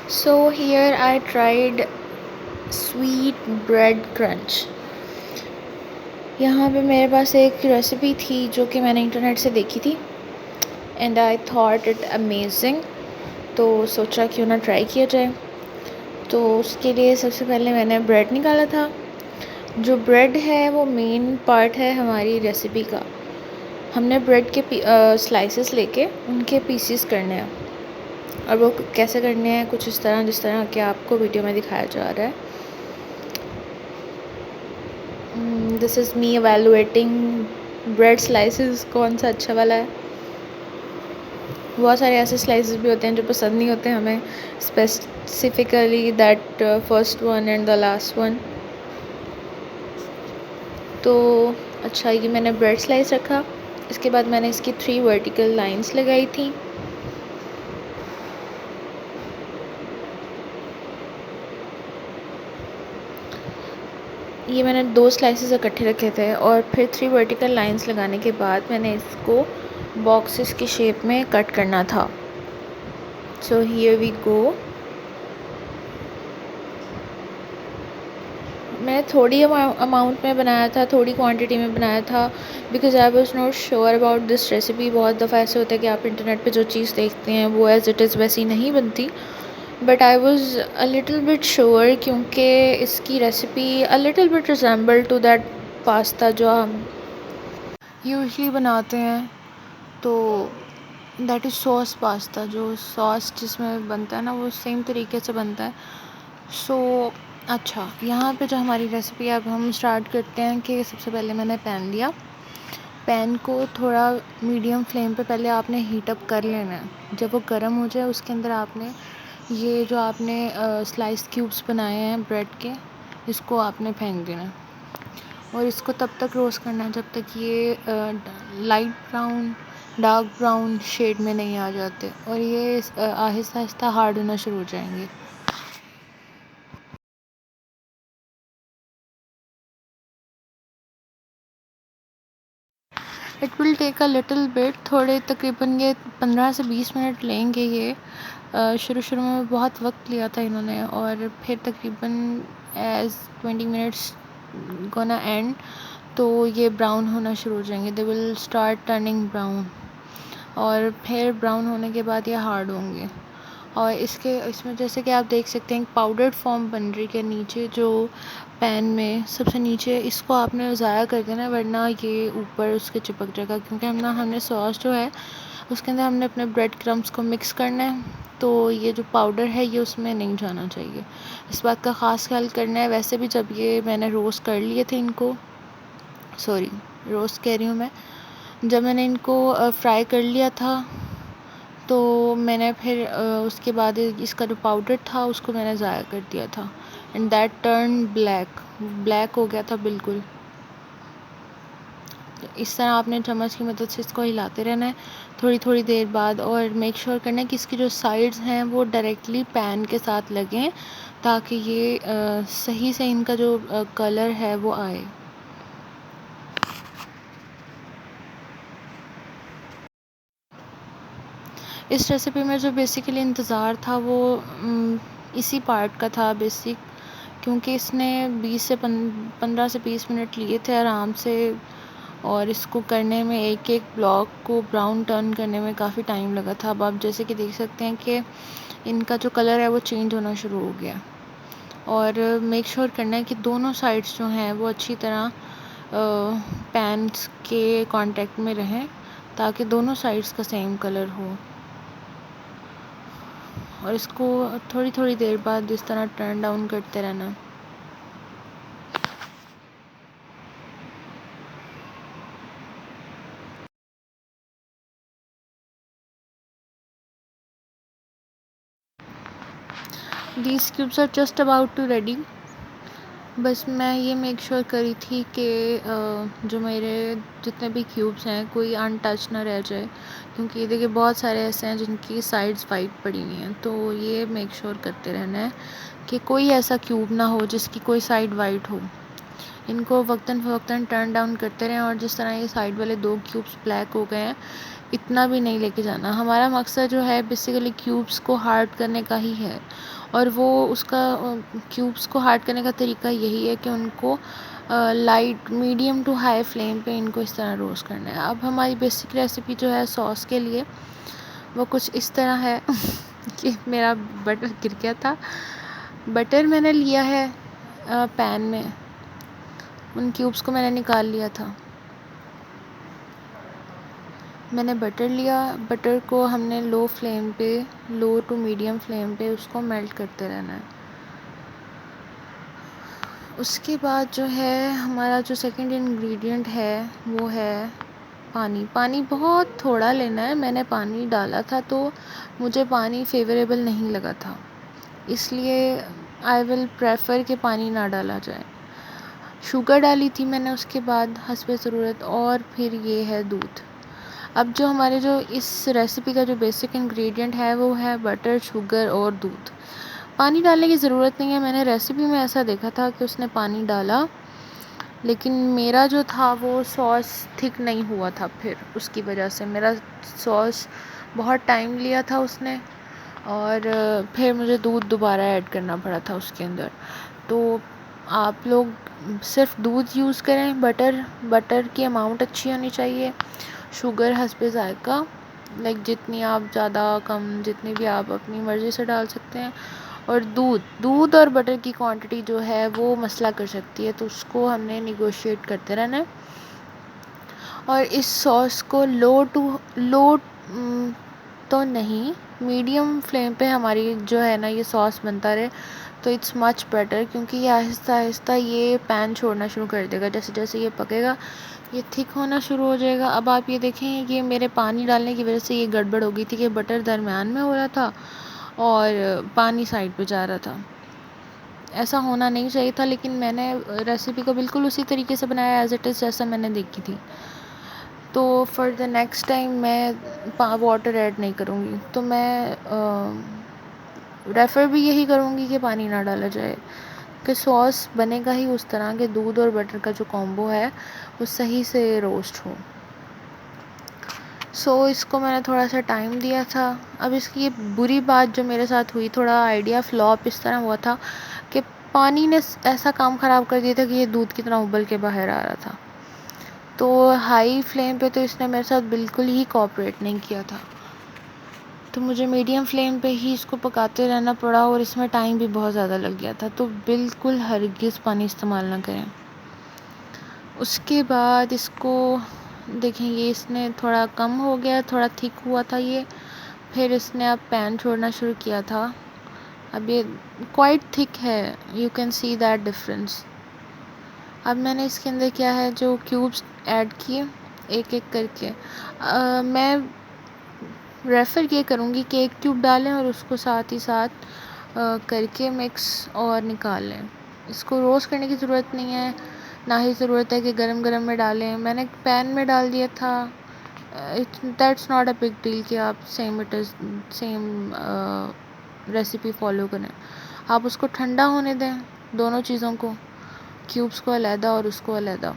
So here I tried sweet bread crunch. यहाँ पे मेरे पास एक रेसिपी थी जो कि मैंने इंटरनेट से देखी थी and I thought it amazing, तो सोचा क्यों ना ट्राई किया जाए। तो उसके लिए सबसे पहले मैंने ब्रेड निकाला था। जो ब्रेड है वो मेन पार्ट है हमारी रेसिपी का। हमने ब्रेड के स्लाइसेस लेके उनके पीसीस करने हैं, और वो कैसे करने हैं कुछ इस तरह जिस तरह कि आपको वीडियो में दिखाया जा रहा है। This is me evaluating bread slices कौन सा अच्छा वाला है। बहुत सारे ऐसे स्लाइसेस भी होते हैं जो पसंद नहीं होते हमें, specifically that first one and the last one. तो अच्छा, ये मैंने ब्रेड स्लाइस रखा। इसके बाद मैंने इसकी 3 वर्टिकल लाइंस लगाई थी। ये मैंने 2 स्लाइसेस इकट्ठे रखे थे और फिर 3 वर्टिकल लाइंस लगाने के बाद मैंने इसको बॉक्सेस की शेप में कट करना था। So here we go. मैं थोड़ी अमाउंट में बनाया था, थोड़ी क्वांटिटी में बनाया था, because I was not sure about this recipe. बहुत दफ़ा ऐसे होता है कि आप इंटरनेट पे जो चीज़ देखते हैं वो एज़ इट इज़ वैसी नहीं बनती, but I was a little bit sure क्योंकि इसकी recipe a little bit resemble to that pasta जो हम यूजुअली बनाते हैं। तो दैट इज़ सॉस पास्ता, जो सॉस जिसमें बनता है ना वो सेम तरीके से बनता है। सो अच्छा, यहाँ पे जो हमारी रेसिपी अब हम स्टार्ट करते हैं कि सबसे पहले मैंने पैन लिया। पैन को थोड़ा मीडियम फ्लेम पे पहले आपने हीट अप कर लेना है। जब वो गर्म हो जाए उसके अंदर आपने ये जो आपने स्लाइस क्यूब्स बनाए हैं ब्रेड के, इसको आपने फेंक देना है और इसको तब तक रोस्ट करना है जब तक ये light brown dark brown shade में नहीं आ जाते और ये आहिस्ता आहिस्ता हार्ड होना शुरू हो जाएंगे। It will take a little bit, थोड़े तकरीबन ये 15 से 20 मिनट लेंगे ये। शुरू में बहुत वक्त लिया था इन्होंने, और फिर तकरीबन एज 20 मिनट्स गोना एंड तो ये ब्राउन होना शुरू हो जाएंगे। They will start turning brown, और फिर ब्राउन होने के बाद ये हार्ड होंगे। और इसमें जैसे कि आप देख सकते हैं पाउडर्ड फॉर्म बन रही है नीचे जो पैन में सबसे नीचे। इसको आपने ज़ाया कर देना वरना ये ऊपर उसके चिपक जाएगा, क्योंकि हमने सॉस जो है उसके अंदर हमने अपने ब्रेड क्रम्स को मिक्स करना है, तो ये जो पाउडर है ये उसमें नहीं जाना चाहिए। इस बात का ख़ास ख्याल करना है। वैसे भी जब ये मैंने रोस्ट कर लिए थे इनको, सॉरी रोस्ट कह रही हूँ मैं, जब मैंने इनको फ्राई कर लिया था तो मैंने फिर उसके बाद इसका जो पाउडर था उसको मैंने ज़ाया कर दिया था and that turn black black हो गया था बिल्कुल। तो इस तरह आपने चम्मच की मदद से इसको हिलाते रहना है थोड़ी थोड़ी देर बाद, और मेक श्योर करना है कि इसकी जो साइड्स हैं वो डायरेक्टली पैन के साथ लगें ताकि ये सही से इनका जो कलर है वो आए। इस रेसिपी में जो बेसिकली इंतज़ार था वो इसी पार्ट का था बेसिक, क्योंकि इसने 20 से 15 से 20 मिनट लिए थे आराम से, और इसको करने में एक एक ब्लॉक को ब्राउन टर्न करने में काफ़ी टाइम लगा था। अब आप जैसे कि देख सकते हैं कि इनका जो कलर है वो चेंज होना शुरू हो गया, और मेक श्योर करना है कि दोनों साइड्स जो हैं वो अच्छी तरह पैन्स के कांटेक्ट में रहें ताकि दोनों साइड्स का सेम कलर हो। और इसको थोड़ी थोड़ी देर बाद इस तरह टर्न डाउन करते रहना। These cubes are just about to ready. बस मैं ये मेक श्योर करी थी कि जो मेरे जितने भी क्यूब्स हैं कोई अनटच ना रह जाए, क्योंकि देखिए बहुत सारे ऐसे हैं जिनकी साइड्स वाइट पड़ी हुई हैं, तो ये मेक श्योर करते रहना है कि कोई ऐसा क्यूब ना हो जिसकी कोई साइड वाइट हो। इनको वक्तन फ़वक्तन टर्न डाउन करते रहें, और जिस तरह ये साइड वाले 2 क्यूब्स ब्लैक हो गए हैं इतना भी नहीं लेके जाना। हमारा मकसद जो है बेसिकली क्यूब्स को हार्ड करने का ही है, और वो उसका क्यूब्स को हार्ड करने का तरीका यही है कि उनको light medium to high flame पे इनको इस तरह रोस्ट करना है। अब हमारी बेसिक रेसिपी जो है सॉस के लिए वो कुछ इस तरह है कि मेरा बटर गिर गया था। बटर मैंने लिया है पैन में, उन क्यूब्स को मैंने निकाल लिया था। मैंने बटर लिया, बटर को हमने लो फ्लेम पे, लो टू मीडियम फ्लेम पे उसको मेल्ट करते रहना है। उसके बाद जो है हमारा जो सेकंड इंग्रेडिएंट है वो है पानी। पानी बहुत थोड़ा लेना है। मैंने पानी डाला था तो मुझे पानी फेवरेबल नहीं लगा था, इसलिए आई विल प्रेफर कि पानी ना डाला जाए। शुगर डाली थी मैंने उसके बाद हस्बे ज़रूरत, और फिर ये है दूध। अब जो हमारे जो इस रेसिपी का जो बेसिक इंग्रेडिएंट है वो है बटर, शुगर और दूध। पानी डालने की ज़रूरत नहीं है। मैंने रेसिपी में ऐसा देखा था कि उसने पानी डाला, लेकिन मेरा जो था वो सॉस थिक नहीं हुआ था, फिर उसकी वजह से मेरा सॉस बहुत टाइम लिया था उसने, और फिर मुझे दूध दोबारा ऐड करना पड़ा था उसके अंदर। तो आप लोग सिर्फ दूध यूज़ करें। बटर की अमाउंट अच्छी होनी चाहिए। शुगर हस्बे ज़ायक़ा, लाइक जितनी आप ज़्यादा कम जितनी भी आप अपनी मर्ज़ी से डाल सकते हैं। और दूध और बटर की क्वांटिटी जो है वो मसला कर सकती है, तो उसको हमने निगोशिएट करते रहना है। और इस सॉस को लो तो नहीं, मीडियम फ्लेम पे हमारी जो है ना ये सॉस बनता रहे तो इट्स मच बेटर, क्योंकि ये आहिस्ता आहिस्ता ये पैन छोड़ना शुरू कर देगा। जैसे जैसे ये पकेगा ये थिक होना शुरू हो जाएगा। अब आप ये देखें, ये मेरे पानी डालने की वजह से ये गड़बड़ हो गई थी कि बटर दरमियान में हो रहा था और पानी साइड पे जा रहा था। ऐसा होना नहीं चाहिए था, लेकिन मैंने रेसिपी को बिल्कुल उसी तरीके से बनाया एज़ इट इज़ जैसा मैंने देखी थी। तो फॉर द नेक्स्ट टाइम मैं वाटर ऐड नहीं करूँगी, तो मैं रेफ़र भी यही करूँगी कि पानी ना डाला जाए, कि सॉस बनेगा ही उस तरह के दूध और बटर का जो कॉम्बो है वो सही से रोस्ट हो। इसको मैंने थोड़ा सा टाइम दिया था। अब इसकी ये बुरी बात जो मेरे साथ हुई, थोड़ा आइडिया फ्लॉप इस तरह हुआ था कि पानी ने ऐसा काम ख़राब कर दिया था कि ये दूध की तरह उबल के बाहर आ रहा था। तो हाई फ्लेम पे तो इसने मेरे साथ बिल्कुल ही कोऑपरेट नहीं किया था, तो मुझे मीडियम फ्लेम पे ही इसको पकाते रहना पड़ा, और इसमें टाइम भी बहुत ज़्यादा लग गया था। तो बिल्कुल हरगिज़ पानी इस्तेमाल ना करें। उसके बाद इसको देखें, ये इसने थोड़ा कम हो गया, थोड़ा थिक हुआ था ये। फिर इसने अब पैन छोड़ना शुरू किया था। अब ये क्वाइट थिक है, you can see that difference. अब मैंने इसके अंदर क्या है जो क्यूब्स ऐड किए एक एक करके। मैं रेफ़र ये करूँगी कि एक क्यूब डालें और उसको साथ ही साथ करके मिक्स और निकाल लें। इसको रोस्ट करने की ज़रूरत नहीं है, ना ही ज़रूरत है कि गरम गरम में डालें। मैंने पैन में डाल दिया था। That's not a big deal कि आप सेम रेसिपी फॉलो करें। आप उसको ठंडा होने दें, दोनों चीज़ों को, क्यूब्स को अलहदा और उसको अलहदा।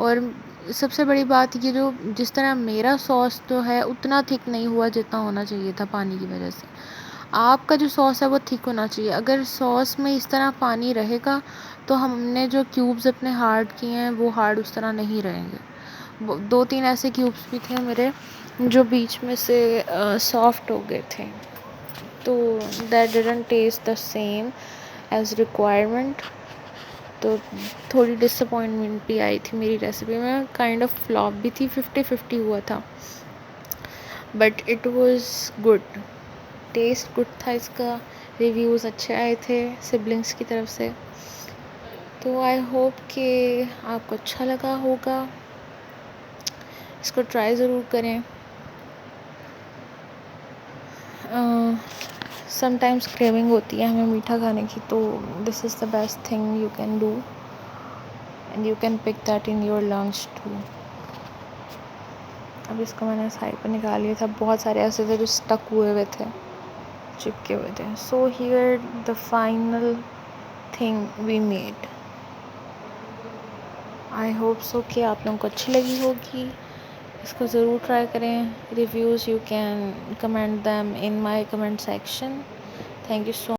और सबसे बड़ी बात ये, जो जिस तरह मेरा सॉस जो है उतना थिक नहीं हुआ जितना होना चाहिए था पानी की वजह से। आपका जो सॉस है वो थिक होना चाहिए। अगर सॉस में इस तरह पानी रहेगा तो हमने जो क्यूब्स अपने हार्ड किए हैं वो हार्ड उस तरह नहीं रहेंगे। 2-3 ऐसे क्यूब्स भी थे मेरे जो बीच में से सॉफ्ट हो गए थे, तो that didn't taste the same as requirement. तो थोड़ी डिसअपॉइंटमेंट भी आई थी मेरी रेसिपी में, काइंड ऑफ फ्लॉप भी थी, 50-50 हुआ था, but it was good. Taste good था इसका, रिव्यूज़ अच्छे आए थे सिबलिंग्स की तरफ से। तो आई होप कि आपको अच्छा लगा होगा। इसको ट्राई ज़रूर करें। समटाइम्स क्रेविंग होती है हमें मीठा खाने की, तो this is the best thing you can do, and you can pick that in your lunch too. अब इसको मैंने साइड पर निकाल लिया था। बहुत सारे ऐसे थे जो स्टक हुए थे, चिपके हुए थे। So here the final thing we made. I hope so कि आप लोगों को अच्छी लगी होगी। इसको ज़रूर ट्राई करें। Reviews you can comment them in my comment section. Thank you so